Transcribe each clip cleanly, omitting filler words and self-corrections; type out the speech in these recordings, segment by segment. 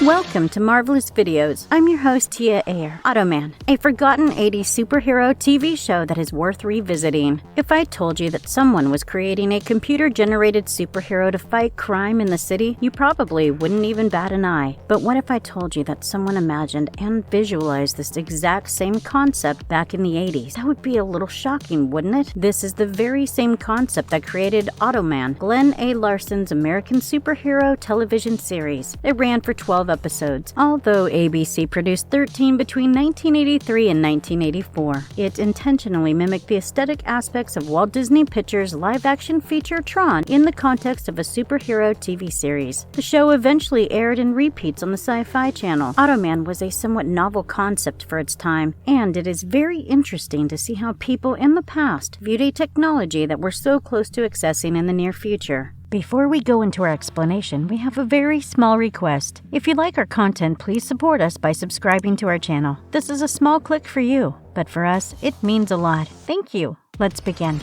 Welcome to Marvelous Videos. I'm your host, Tia Ayer. Automan, a forgotten 80s superhero TV show that is worth revisiting. If I told you that someone was creating a computer-generated superhero to fight crime in the city, you probably wouldn't even bat an eye. But what if I told you that someone imagined and visualized this exact same concept back in the 80s? That would be a little shocking, wouldn't it? This is the very same concept that created Automan, Glen A. Larson's American superhero television series. It ran for 12 episodes, although ABC produced 13 between 1983 and 1984. It intentionally mimicked the aesthetic aspects of Walt Disney Pictures' live-action feature Tron in the context of a superhero TV series. The show eventually aired in repeats on the Sci-Fi Channel. Automan was a somewhat novel concept for its time, and it is very interesting to see how people in the past viewed a technology that we're so close to accessing in the near future. Before we go into our explanation, we have a very small request. If you like our content, please support us by subscribing to our channel. This is a small click for you, but for us, it means a lot. Thank you. Let's begin.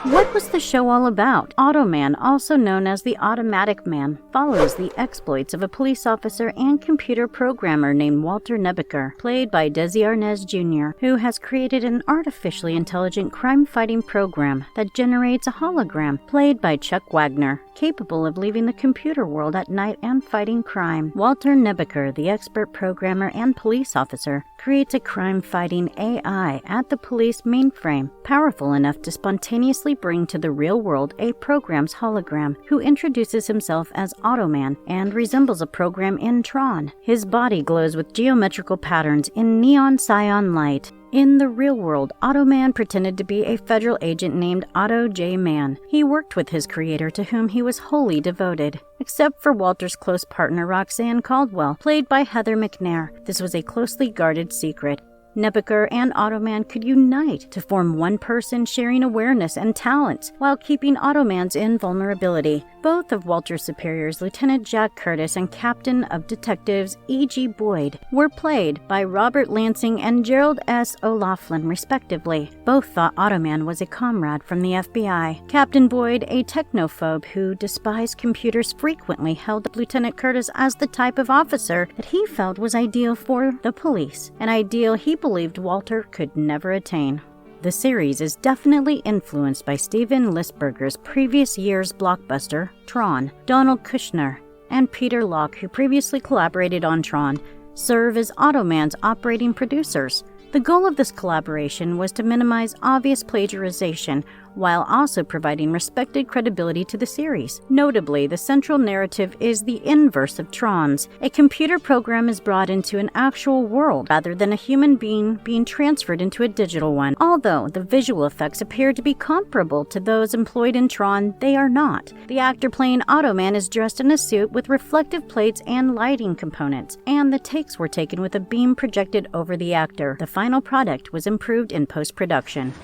What was the show all about? Automan, also known as the Automatic Man, follows the exploits of a police officer and computer programmer named Walter Nebeker, played by Desi Arnaz Jr., who has created an artificially intelligent crime-fighting program that generates a hologram, played by Chuck Wagner, capable of leaving the computer world at night and fighting crime. Walter Nebeker, the expert programmer and police officer, creates a crime-fighting AI at the police mainframe, powerful enough to spontaneously bring to the real world a program's hologram, who introduces himself as Automan and resembles a program in Tron. His body glows with geometrical patterns in neon cyan light. In the real world, Automan pretended to be a federal agent named Otto J. Mann. He worked with his creator, to whom he was wholly devoted. Except for Walter's close partner Roxanne Caldwell, played by Heather McNair, this was a closely guarded secret. Nebeker and Automan could unite to form one person sharing awareness and talents while keeping Automan's invulnerability. Both of Walter's superiors, Lieutenant Jack Curtis and Captain of Detectives E.G. Boyd, were played by Robert Lansing and Gerald S. O'Laughlin, respectively. Both thought Automan was a comrade from the FBI. Captain Boyd, a technophobe who despised computers, frequently held up Lieutenant Curtis as the type of officer that he felt was ideal for the police, an ideal he believed Walter could never attain. The series is definitely influenced by Steven Lisberger's previous year's blockbuster, Tron. Donald Kushner and Peter Locke, who previously collaborated on Tron, serve as Automan's operating producers. The goal of this collaboration was to minimize obvious plagiarization while also providing respected credibility to the series. Notably, the central narrative is the inverse of Tron's. A computer program is brought into an actual world rather than a human being being transferred into a digital one. Although the visual effects appear to be comparable to those employed in Tron, they are not. The actor playing Automan is dressed in a suit with reflective plates and lighting components, and the takes were taken with a beam projected over the actor. The final product was improved in post-production.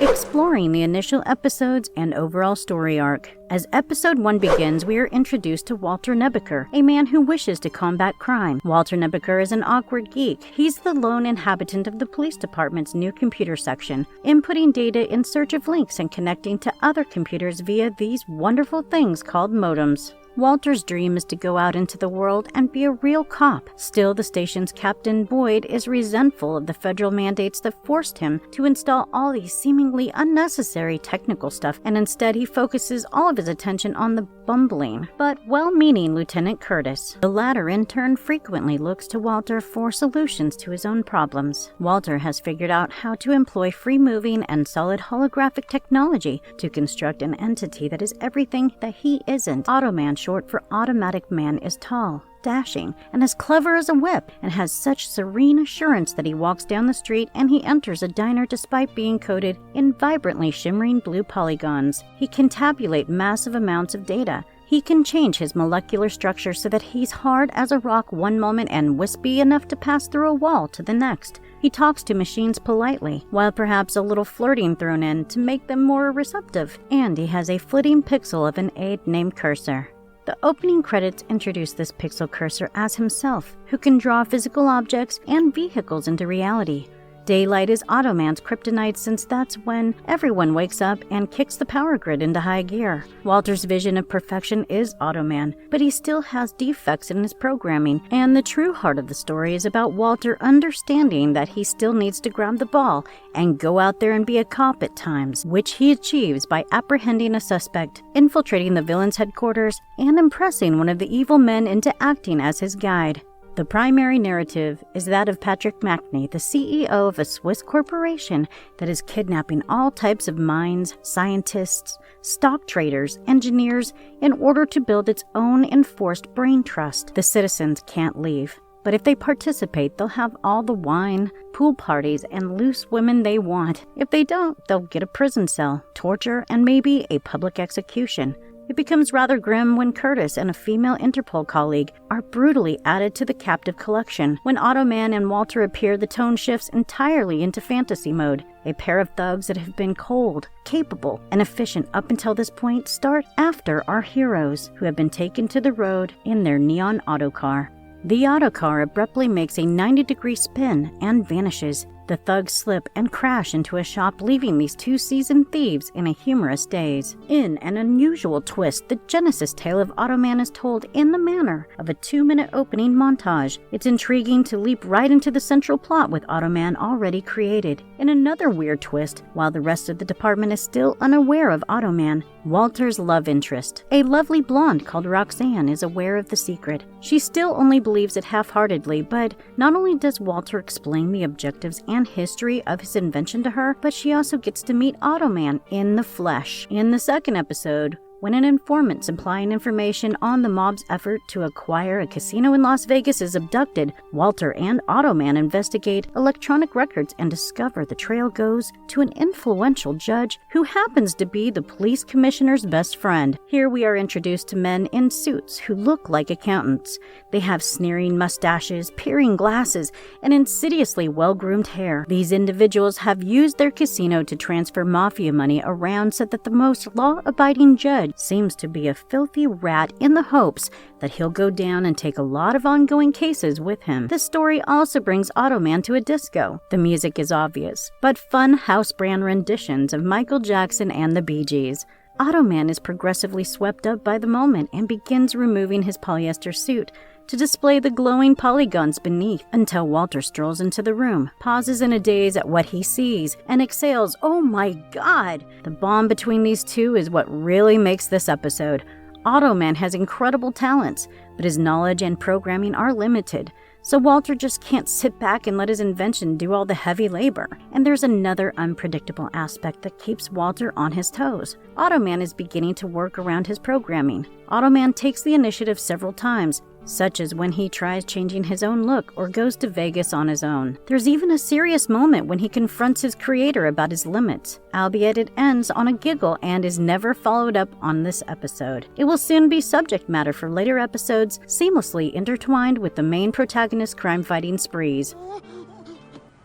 Exploring the initial episodes and overall story arc. As episode 1 begins, we are introduced to Walter Nebeker, a man who wishes to combat crime. Walter Nebeker is an awkward geek. He's the lone inhabitant of the police department's new computer section, inputting data in search of links and connecting to other computers via these wonderful things called modems. Walter's dream is to go out into the world and be a real cop. Still, the station's Captain Boyd is resentful of the federal mandates that forced him to install all these seemingly unnecessary technical stuff, and instead he focuses all of his attention on the bumbling but well-meaning Lieutenant Curtis. The latter, in turn, frequently looks to Walter for solutions to his own problems. Walter has figured out how to employ free-moving and solid holographic technology to construct an entity that is everything that he isn't. Automan, short for Automatic Man, is tall, dashing, and as clever as a whip, and has such serene assurance that he walks down the street and he enters a diner despite being coated in vibrantly shimmering blue polygons. He can tabulate massive amounts of data. He can change his molecular structure so that he's hard as a rock one moment and wispy enough to pass through a wall to the next. He talks to machines politely, while perhaps a little flirting thrown in to make them more receptive, and he has a flitting pixel of an aide named Cursor. The opening credits introduce this pixel cursor as himself, who can draw physical objects and vehicles into reality. Daylight is Automan's kryptonite since that's when everyone wakes up and kicks the power grid into high gear. Walter's vision of perfection is Automan, but he still has defects in his programming, and the true heart of the story is about Walter understanding that he still needs to grab the ball and go out there and be a cop at times, which he achieves by apprehending a suspect, infiltrating the villain's headquarters, and impressing one of the evil men into acting as his guide. The primary narrative is that of Patrick Mackney, the CEO of a Swiss corporation that is kidnapping all types of minds, scientists, stock traders, engineers, in order to build its own enforced brain trust. The citizens can't leave, but if they participate, they'll have all the wine, pool parties, and loose women they want. If they don't, they'll get a prison cell, torture, and maybe a public execution. It becomes rather grim when Curtis and a female Interpol colleague are brutally added to the captive collection. When Automan and Walter appear, the tone shifts entirely into fantasy mode. A pair of thugs that have been cold, capable, and efficient up until this point start after our heroes, who have been taken to the road in their neon autocar. The autocar abruptly makes a 90-degree spin and vanishes. The thugs slip and crash into a shop, leaving these two seasoned thieves in a humorous daze. In an unusual twist, the genesis tale of Automan is told in the manner of a 2-minute opening montage. It's intriguing to leap right into the central plot with Automan already created. In another weird twist, while the rest of the department is still unaware of Automan, Walter's love interest, a lovely blonde called Roxanne, is aware of the secret. She still only believes it half-heartedly, but not only does Walter explain the objectives and history of his invention to her, but she also gets to meet Automan in the flesh. In the second episode, when an informant supplying information on the mob's effort to acquire a casino in Las Vegas is abducted, Walter and Automan investigate electronic records and discover the trail goes to an influential judge who happens to be the police commissioner's best friend. Here we are introduced to men in suits who look like accountants. They have sneering mustaches, peering glasses, and insidiously well-groomed hair. These individuals have used their casino to transfer mafia money around so that the most law-abiding judge seems to be a filthy rat in the hopes that he'll go down and take a lot of ongoing cases with him. The story also brings Automan to a disco. The music is obvious, but fun house brand renditions of Michael Jackson and the Bee Gees. Automan is progressively swept up by the moment and begins removing his polyester suit to display the glowing polygons beneath until Walter strolls into the room, pauses in a daze at what he sees, and exhales, "Oh my God!" The bond between these two is what really makes this episode. Automan has incredible talents, but his knowledge and programming are limited, so Walter just can't sit back and let his invention do all the heavy labor. And there's another unpredictable aspect that keeps Walter on his toes. Automan is beginning to work around his programming. Automan takes the initiative several times, such as when he tries changing his own look or goes to Vegas on his own. There's even a serious moment when he confronts his creator about his limits, albeit it ends on a giggle and is never followed up on this episode. It will soon be subject matter for later episodes, seamlessly intertwined with the main protagonist's crime-fighting sprees.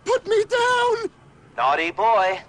Put me down! Naughty boy.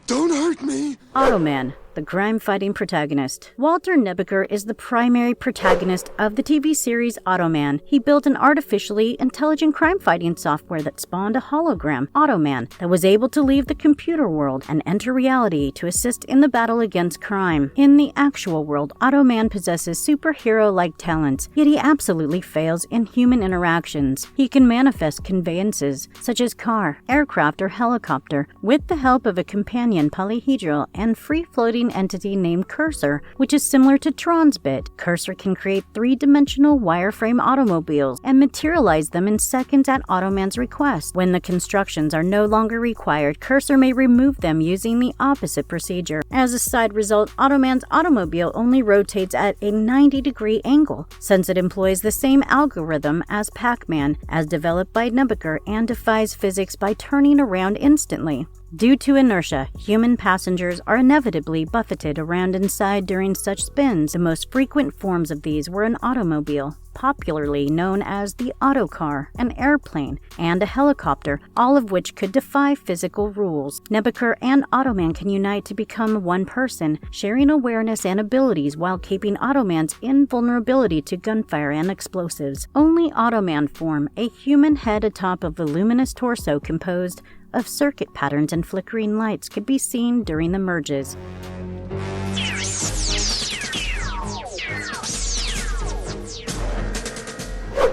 Don't hurt me! Automan, the crime-fighting protagonist. Walter Nebeker is the primary protagonist of the TV series Automan. He built an artificially intelligent crime-fighting software that spawned a hologram, Automan, that was able to leave the computer world and enter reality to assist in the battle against crime. In the actual world, Automan possesses superhero-like talents, yet he absolutely fails in human interactions. He can manifest conveyances, such as car, aircraft, or helicopter, with the help of a companion polyhedral and free-floating entity named Cursor, which is similar to Tron's bit. Cursor can create three-dimensional wireframe automobiles and materialize them in seconds at Automan's request. When the constructions are no longer required, Cursor may remove them using the opposite procedure. As a side result, Automan's automobile only rotates at a 90-degree angle, since it employs the same algorithm as Pac-Man, as developed by Nebeker, and defies physics by turning around instantly. Due to inertia, human passengers are inevitably buffeted around inside during such spins. The most frequent forms of these were an automobile, popularly known as the autocar, an airplane, and a helicopter, all of which could defy physical rules. Nebuchadnezzar and Automan can unite to become one person, sharing awareness and abilities while keeping Automan's invulnerability to gunfire and explosives. Only Automan form, a human head atop of a luminous torso composed of circuit patterns and flickering lights, could be seen during the merges.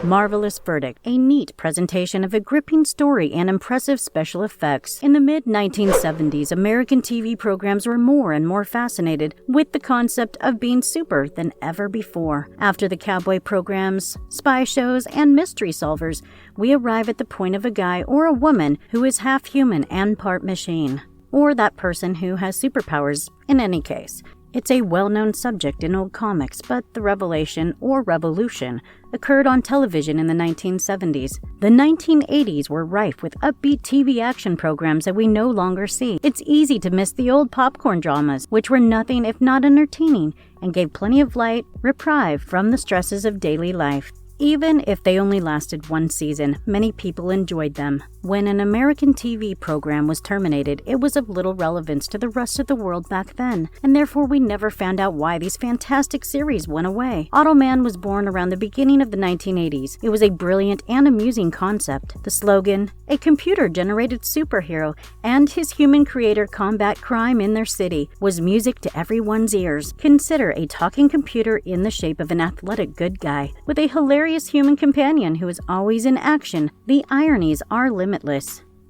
Marvelous Verdict, a neat presentation of a gripping story and impressive special effects. In the mid-1970s, American TV programs were more and more fascinated with the concept of being super than ever before. After the cowboy programs, spy shows, and mystery solvers, we arrive at the point of a guy or a woman who is half human and part machine, or that person who has superpowers in any case. It's a well-known subject in old comics, but the revelation, or revolution, occurred on television in the 1970s. The 1980s were rife with upbeat TV action programs that we no longer see. It's easy to miss the old popcorn dramas, which were nothing if not entertaining, and gave plenty of light reprieve from the stresses of daily life. Even if they only lasted one season, many people enjoyed them. When an American TV program was terminated, it was of little relevance to the rest of the world back then, and therefore we never found out why these fantastic series went away. Automan was born around the beginning of the 1980s. It was a brilliant and amusing concept. The slogan, "A computer-generated superhero and his human creator combat crime in their city," was music to everyone's ears. Consider a talking computer in the shape of an athletic good guy, with a hilarious human companion who is always in action. The ironies are limitless.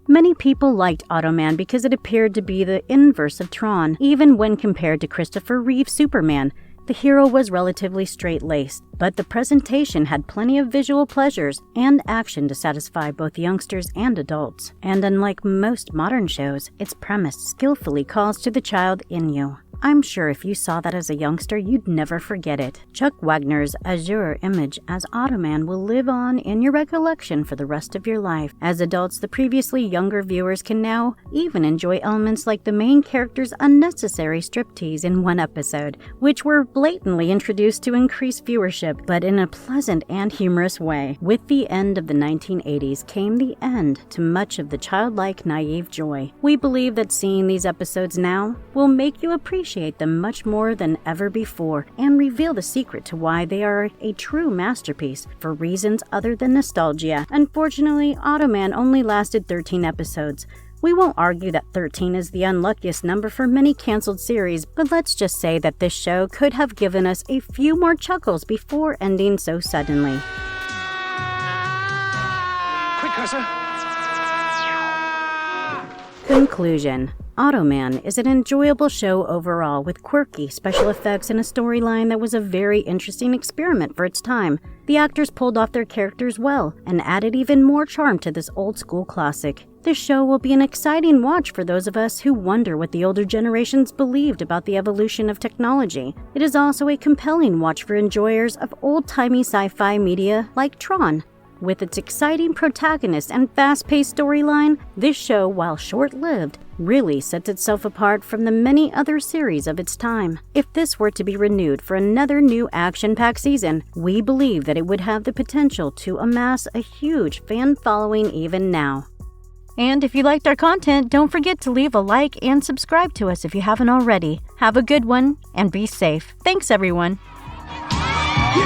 Many people liked Automan because it appeared to be the inverse of Tron. Even when compared to Christopher Reeve's Superman, the hero was relatively straight-laced, but the presentation had plenty of visual pleasures and action to satisfy both youngsters and adults. And unlike most modern shows, its premise skillfully calls to the child in you. I'm sure if you saw that as a youngster, you'd never forget it. Chuck Wagner's azure image as Automan will live on in your recollection for the rest of your life. As adults, the previously younger viewers can now even enjoy elements like the main character's unnecessary striptease in one episode, which were blatantly introduced to increase viewership, but in a pleasant and humorous way. With the end of the 1980s came the end to much of the childlike, naive joy. We believe that seeing these episodes now will make you appreciate them much more than ever before and reveal the secret to why they are a true masterpiece for reasons other than nostalgia. Unfortunately, Automan only lasted 13 episodes. We won't argue that 13 is the unluckiest number for many canceled series, but let's just say that this show could have given us a few more chuckles before ending so suddenly. Quick, Cursor! Conclusion. Automan is an enjoyable show overall, with quirky special effects and a storyline that was a very interesting experiment for its time. The actors pulled off their characters well and added even more charm to this old-school classic. This show will be an exciting watch for those of us who wonder what the older generations believed about the evolution of technology. It is also a compelling watch for enjoyers of old-timey sci-fi media like Tron. With its exciting protagonist and fast-paced storyline, this show, while short-lived, really sets itself apart from the many other series of its time. If this were to be renewed for another new action-packed season, we believe that it would have the potential to amass a huge fan following even now. And if you liked our content, don't forget to leave a like and subscribe to us if you haven't already. Have a good one and be safe. Thanks, everyone. You